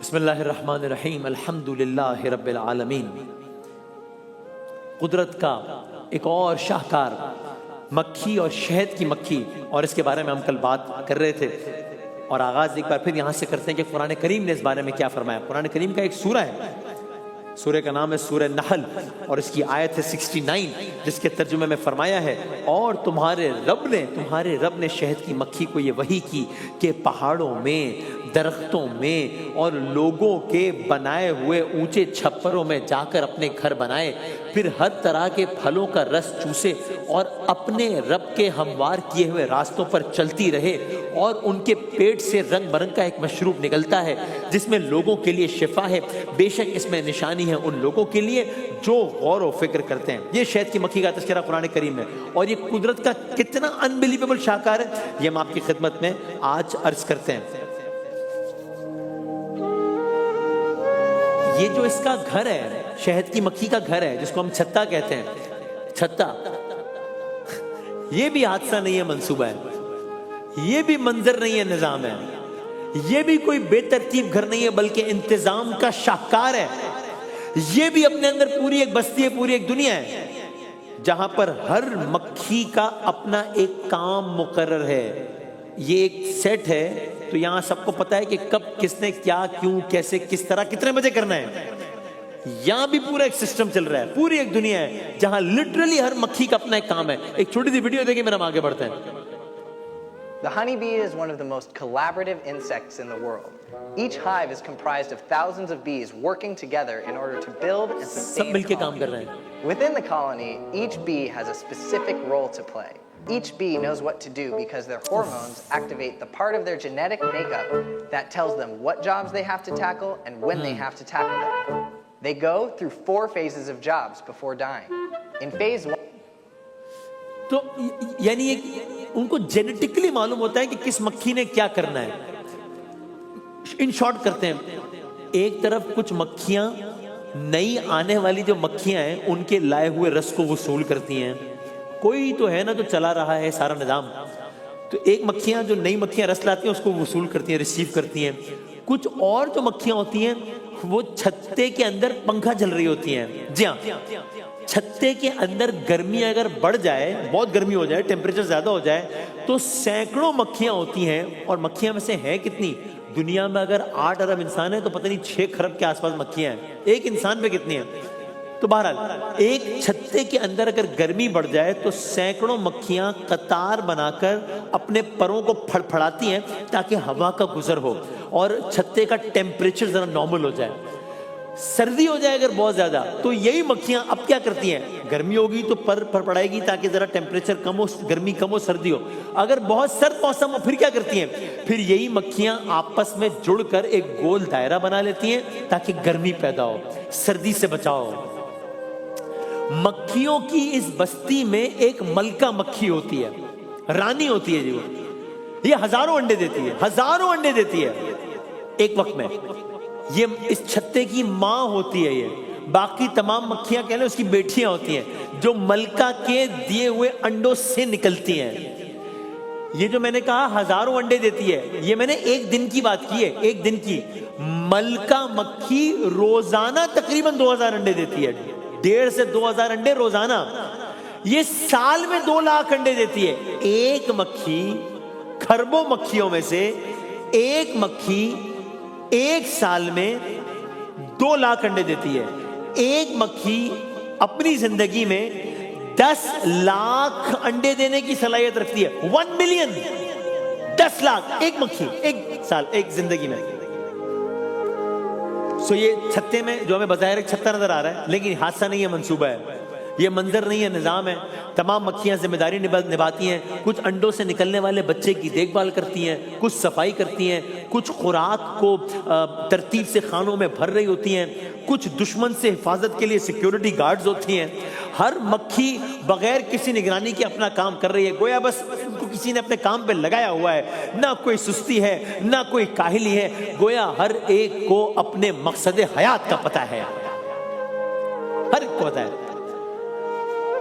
بسم اللہ الرحمن الرحیم الحمدللہ رب العالمین۔ قدرت کا ایک اور شاہکار مکھی اور شہد کی مکھی، اور اس کے بارے میں ہم کل بات کر رہے تھے، اور آغاز ایک بار پھر یہاں سے کرتے ہیں کہ قرآن کریم نے اس بارے میں کیا فرمایا۔ قرآن کریم کا ایک سورہ ہے، سورہ کا نام ہے سورہ نحل، اور اس کی آیت ہے 69، جس کے ترجمے میں فرمایا ہے، اور تمہارے رب نے شہد کی مکھی کو یہ وحی کی کہ پہاڑوں میں، درختوں میں اور لوگوں کے بنائے ہوئے اونچے چھپروں میں جا کر اپنے گھر بنائے، پھر ہر طرح کے پھلوں کا رس چوسے اور اپنے رب کے ہموار کیے ہوئے راستوں پر چلتی رہے، اور ان کے پیٹ سے رنگ برنگ کا ایک مشروب نکلتا ہے جس میں لوگوں کے لیے شفا ہے، بے شک اس میں نشانی ہے ان لوگوں کے لیے جو غور و فکر کرتے ہیں۔ یہ شہد کی مکھی کا تذکرہ قرآن کریم میں، اور یہ قدرت کا کتنا انبلیویبل شاہکار ہے، یہ ہم آپ کی خدمت میں آج عرض کرتے ہیں۔ یہ جو اس کا گھر ہے، شہد کی مکھی کا گھر ہے، جس کو ہم چھتا کہتے ہیں، چھتا، یہ بھی حادثہ نہیں ہے، منصوبہ ہے، یہ بھی منظر نہیں ہے، نظام ہے، یہ بھی کوئی بے ترتیب گھر نہیں ہے، بلکہ انتظام کا شاہکار ہے۔ یہ بھی اپنے اندر پوری ایک بستی ہے، پوری ایک دنیا ہے، جہاں پر ہر مکھی کا اپنا ایک کام مقرر ہے۔ یہ ایک سیٹ ہے، تو یہاں سب کو پتا ہے کہ کب کس نے کیا، کیوں، کیسے، کس طرح، کتنے بجے کرنا ہے۔ یہاں بھی پورا ایک سسٹم چل رہا ہے، پوری ایک دنیا ہے جہاں لٹرلی ہر مکھی کا اپنا ایک کام ہے۔ ایک چھوٹی سی ویڈیو دیکھیں، میرا ہم آگے بڑھتے ہیں۔ The honeybee is one of the most collaborative insects in the world. Each hive is comprised of thousands of bees working together in order to build and sub sustain مل the کے کام کر رہے ہیں۔ colony. Within the colony, each bee has a specific role to play. Each bee knows what to do because their hormones activate the part of their genetic makeup that tells them what jobs they have to tackle and when they have to tackle them. They go through 4 phases of jobs before dying. In phase 1, تو یعنی ان کو genetically معلوم ہوتا ہے کہ کس مکھی نے کیا کرنا ہے۔ ان شارٹ کرتے ہیں، ایک طرف کچھ مکھیاں نئی آنے والی جو مکھیاں ہیں ان کے لائے ہوئے رس کو وصول کرتی ہیں، کوئی تو ہے نا جو چلا رہا ہے سارا نظام، تو ایک مکھیاں جو نئی مکھیاں رس لاتی ہیں اس کو وصول کرتی ہیں، ریسیو کرتی ہیں۔ کچھ اور جو مکھیاں ہوتی ہیں وہ چھتے کے اندر پنکھا چل رہی ہوتی ہیں۔ جی ہاں، چھتے کے اندر گرمی اگر بڑھ جائے، بہت گرمی ہو جائے، ٹیمپریچر زیادہ ہو جائے، تو سینکڑوں مکھیاں ہوتی ہیں، اور مکھیاں میں سے ہیں کتنی؟ دنیا میں اگر 8 ارب انسان ہیں تو پتہ نہیں 6 کھرب کے آس پاس مکھیاں ہیں، ایک انسان پہ کتنی ہیں؟ تو بہرحال ایک چھتے کے اندر اگر گرمی بڑھ جائے تو سینکڑوں مکھیاں قطار بنا کر اپنے پروں کو پھڑپھڑاتی ہیں تاکہ ہوا کا گزر ہو اور چھتے کا ٹیمپریچر ذرا نارمل ہو جائے۔ سردی ہو جائے اگر بہت زیادہ تو یہی مکھیاں اب کیا کرتی ہیں؟ گرمی ہوگی تو پر پڑائے گی تاکہ ذرا ٹیمپریچر کم ہو، گرمی کم ہو، سردی ہو۔ اگر بہت سرد موسم ہو پھر کیا کرتی ہیں؟ پھر یہی مکھیاں آپس میں جڑ کر ایک گول دائرہ بنا لیتی ہیں تاکہ گرمی پیدا ہو، سردی سے بچاؤ ہو۔ مکھیوں کی اس بستی میں ایک ملکہ مکھی ہوتی ہے، رانی ہوتی ہے جی، وہ یہ ہزاروں انڈے دیتی ہے، ہزاروں انڈے دیتی ہے ایک وقت میں۔ یہ اس چھتے کی ماں ہوتی ہے، یہ باقی تمام مکھیاں کہہ لیں اس کی بیٹیاں ہوتی ہیں جو ملکہ کے دیے ہوئے انڈوں سے نکلتی ہیں۔ یہ جو میں نے کہا ہزاروں انڈے دیتی ہے، یہ میں نے ایک دن کی بات کی ہے، ایک دن کی۔ ملکہ مکھی روزانہ تقریباً 2000 انڈے دیتی ہے، 1.5 سے 2000 انڈے روزانہ۔ یہ سال میں 2 لاکھ انڈے دیتی ہے۔ ایک مکھی، کھربوں مکھیوں میں سے ایک مکھی ایک سال میں 2 لاکھ انڈے دیتی ہے۔ ایک مکھی اپنی زندگی میں 10 لاکھ انڈے دینے کی صلاحیت رکھتی ہے۔ 1 ملین، 10 لاکھ ایک مکھی ایک سال، ایک زندگی میں۔ سو یہ چھتے میں جو ہمیں بظاہر ایک چھتا نظر آ رہا ہے، لیکن حادثہ نہیں ہے، منصوبہ ہے، یہ منظر نہیں ہے، نظام ہے۔ تمام مکھیاں ذمہ داری نبھاتی ہیں، کچھ انڈوں سے نکلنے والے بچے کی دیکھ بھال کرتی ہیں، کچھ صفائی کرتی ہیں، کچھ خوراک کو ترتیب سے خانوں میں بھر رہی ہوتی ہیں، کچھ دشمن سے حفاظت کے لیے سیکیورٹی گارڈز ہوتی ہیں۔ ہر مکھی بغیر کسی نگرانی کے اپنا کام کر رہی ہے، گویا بس ان کو کسی نے اپنے کام پہ لگایا ہوا ہے، نہ کوئی سستی ہے، نہ کوئی کاہلی ہے، گویا ہر ایک کو اپنے مقصد حیات کا پتہ ہے، ہر ایک کو پتہ ہے۔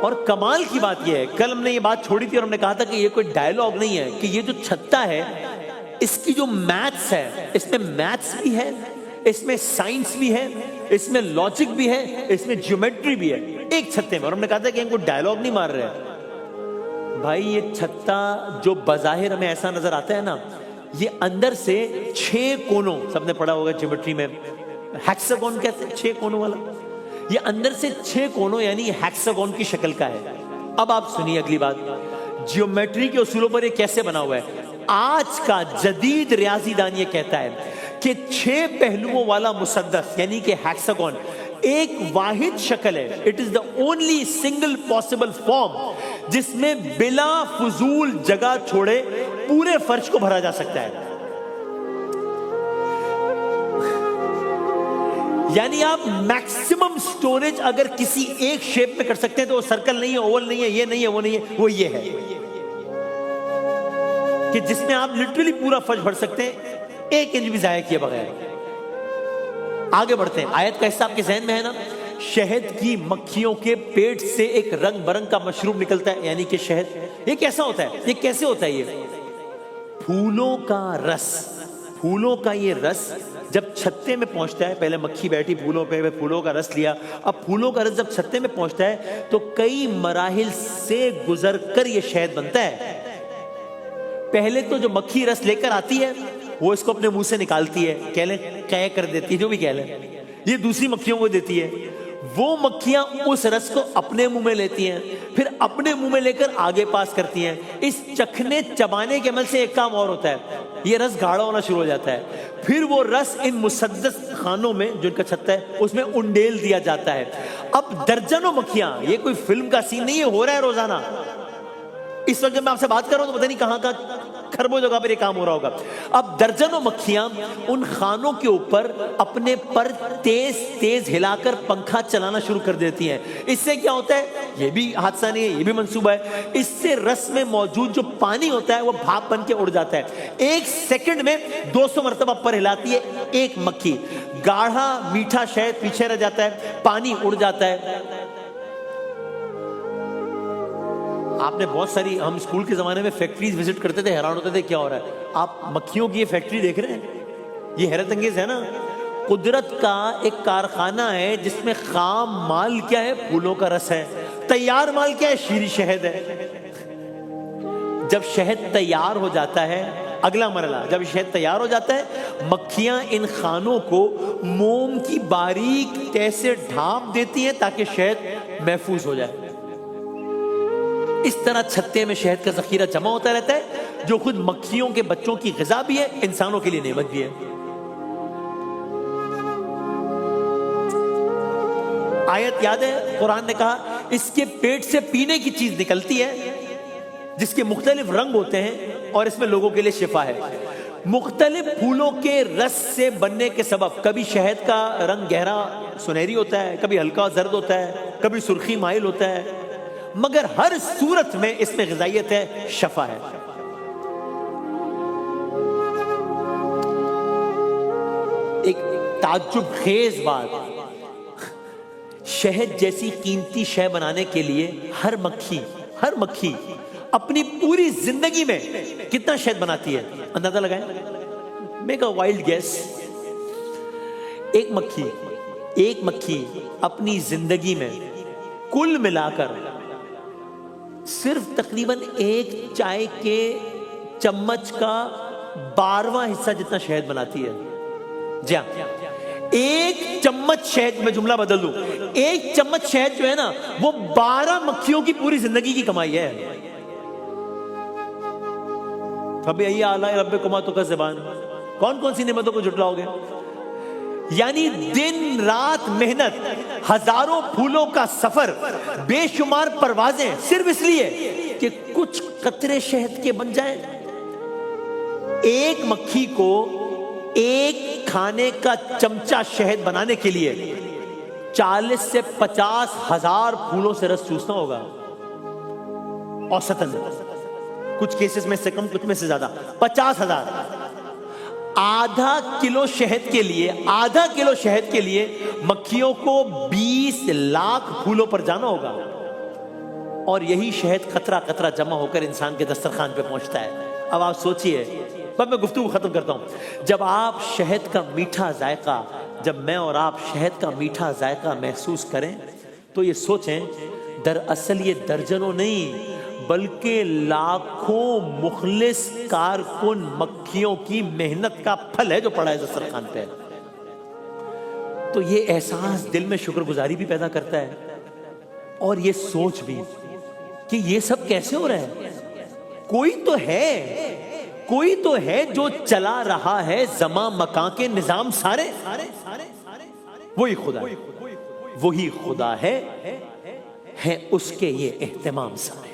اور کمال کی بات یہ ہے، کل ہم نے یہ بات چھوڑی تھی اور ہم نے کہا تھا کہ یہ کوئی ڈائلاگ نہیں ہے، کہ یہ جو چھتا ہے اس کی جو میتھس ہے، اس میں میتھس بھی ہے، اس میں سائنس بھی ہے, اس میں لاجک بھی ہے, اس میں جیومیٹری بھی ہے, ایک چھتے میں. اور ہم نے کہا تھا کہ ان کو ڈائلوگ نہیں مار رہے. بھائی یہ چھتا جو بظاہر ہمیں ایسا نظر آتا ہے نا, یہ اندر سے 6 کونوں, سب نے پڑھا ہوگا جیومیٹری میں, ہیکساگون کہتے ہیں 6 کونوں والا, یہ اندر سے 6 کونوں یعنی ہیکساگون کی شکل کا ہے. اب آپ سنیے اگلی بات, جیومیٹری کے اصولوں پر یہ کیسے بنا ہوا ہے. آج کا جدید ریاضی دان یہ کہتا ہے کہ 6 پہلوؤں والا مسدس یعنی کہ ہیکساگون ایک واحد شکل ہے. It is the only single possible form جس میں بلا فضول جگہ چھوڑے پورے فرش کو بھرا جا سکتا ہے. یعنی آپ میکسیمم سٹوریج اگر کسی ایک شیپ میں کر سکتے ہیں تو وہ سرکل نہیں ہے, اوول نہیں ہے, یہ نہیں ہے, وہ نہیں ہے, وہ یہ ہے کہ جس میں آپ لٹرلی پورا فرش بھر سکتے ہیں 1 انچ بھی ضائع کیے بغیر. آگے بڑھتے ہیں, آیت کا حصہ آپ کے ذہن میں ہے نا. شہد کی مکھیوں کے پیٹ سے ایک رنگ برنگ کا مشروب نکلتا ہے یعنی کہ شہد. یہ کیسا ہوتا ہے, یہ کیسے ہوتا ہے؟ یہ پھولوں کا رس, پھولوں کا یہ رس جب چھتے میں پہنچتا ہے, پہلے مکھی بیٹھی پھولوں پہ, پھولوں کا رس لیا, اب پھولوں کا رس جب چھتے میں پہنچتا ہے تو کئی مراحل سے گزر کر یہ شہد بنتا ہے. پہلے تو جو مکھی رس لے کر آتی ہے وہ اس کو اپنے منہ سے نکالتی ہے, کہہ لیں قے کر دیتی ہے, جو بھی کہہ لیں, یہ دوسری مکھیوں کو دیتی ہے. وہ مکھیاں اس رس کو اپنے منہ میں لیتی ہیں, پھر اپنے منہ میں لے کر آگے پاس کرتی ہیں. اس چکھنے چبانے کے عمل سے ایک کام اور ہوتا ہے, یہ رس گاڑھا ہونا شروع ہو جاتا ہے. پھر وہ رس ان مسدس خانوں میں جو ان کا چھتا ہے اس میں انڈیل دیا جاتا ہے. اب درجنوں مکھیاں, یہ کوئی فلم کا سین نہیں ہے, ہو رہا ہے روزانہ. اس وقت جب میں آپ سے بات کر رہا ہوں تو پتہ نہیں کہاں کا کھربوں جگہ پر یہ کام ہو رہا ہوگا. اب درجنوں مکھیاں ان خانوں کے اوپر اپنے پر تیز تیز ہلا کر پنکھا چلانا شروع کر دیتی ہیں. اس سے کیا ہوتا ہے, یہ بھی حادثہ نہیں ہے, یہ بھی منصوبہ ہے, اس سے رس میں موجود جو پانی ہوتا ہے وہ بھاپ بن کے اڑ جاتا ہے. 1 سیکنڈ میں 200 مرتبہ پر ہلاتی ہے ایک مکھی. گاڑھا میٹھا شہد پیچھے رہ جاتا ہے, پانی اڑ جاتا ہے. آپ نے بہت ساری, ہم اسکول کے زمانے میں فیکٹریز وزٹ کرتے تھے, حیران ہوتے تھے کیا ہو رہا ہے. آپ مکھیوں کی یہ فیکٹری دیکھ رہے ہیں, یہ حیرت انگیز ہے نا. قدرت کا ایک کارخانہ ہے جس میں خام مال کیا ہے, پھولوں کا رس ہے. تیار مال کیا ہے, شیریں شہد ہے. جب شہد تیار ہو جاتا ہے, اگلا مرحلہ, جب شہد تیار ہو جاتا ہے, مکھیاں ان خانوں کو موم کی باریک تہ سے ڈھانپ دیتی ہیں تاکہ شہد محفوظ ہو جائے. اس طرح چھتے میں شہد کا ذخیرہ جمع ہوتا رہتا ہے جو خود مکھیوں کے بچوں کی غذا بھی ہے, انسانوں کے لیے نعمت بھی ہے. آیت یاد ہے, قرآن نے کہا اس کے پیٹ سے پینے کی چیز نکلتی ہے جس کے مختلف رنگ ہوتے ہیں اور اس میں لوگوں کے لیے شفا ہے. مختلف پھولوں کے رس سے بننے کے سبب کبھی شہد کا رنگ گہرا سنہری ہوتا ہے, کبھی ہلکا زرد ہوتا ہے, کبھی سرخی مائل ہوتا ہے, مگر ہر صورت میں اس میں غذائیت ہے, شفا ہے. ایک تعجب خیز بات, شہد جیسی قیمتی شے بنانے کے لیے ہر مکھی اپنی پوری زندگی میں کتنا شہد بناتی ہے, اندازہ لگائیں, میک اے وائلڈ گیس. ایک مکھی اپنی زندگی میں کل ملا کر صرف تقریباً 1 چائے کے چمچ کا 12واں حصہ جتنا شہد بناتی ہے. جی ہاں, 1 چمچ شہد, میں جملہ بدل دوں, 1 چمچ شہد جو ہے نا وہ 12 مکھیوں کی پوری زندگی کی کمائی ہے. فَبِأَيِّ آلَاءِ رَبِّكُمَا تُكَذِّبَانِ, کون سی نعمتوں کو جھٹلاؤ گے. یعنی دن رات محنت, ہزاروں پھولوں کا سفر, بے شمار پروازیں, صرف اس لیے کہ کچھ قطرے شہد کے بن جائیں. ایک مکھی کو 1 کھانے کا چمچہ شہد بنانے کے لیے 40 سے 50 ہزار پھولوں سے رس چوسنا ہوگا اوسطاً. کچھ کیسز میں سے کم, کچھ میں سے زیادہ, 50,000. آدھا کلو شہد کے لیے مکھیوں کو 20 لاکھ پھولوں پر جانا ہوگا, اور یہی شہد قطرہ قطرہ جمع ہو کر انسان کے دسترخوان پہ پہنچتا ہے. اب آپ سوچئے, اب میں گفتگو ختم کرتا ہوں, جب آپ شہد کا میٹھا ذائقہ جب میں اور آپ شہد کا میٹھا ذائقہ محسوس کریں تو یہ سوچیں دراصل یہ درجنوں نہیں بلکہ لاکھوں مخلص کارکن مکھیوں کی محنت کا پھل ہے جو پڑا ہے دسترخوان پہ. تو یہ احساس دل میں شکر گزاری بھی پیدا کرتا ہے اور یہ سوچ بھی کہ یہ سب کیسے ہو رہا ہے. کوئی تو ہے جو چلا رہا ہے زمان مکان کے نظام سارے. وہی خدا ہے اس کے یہ اہتمام سارے.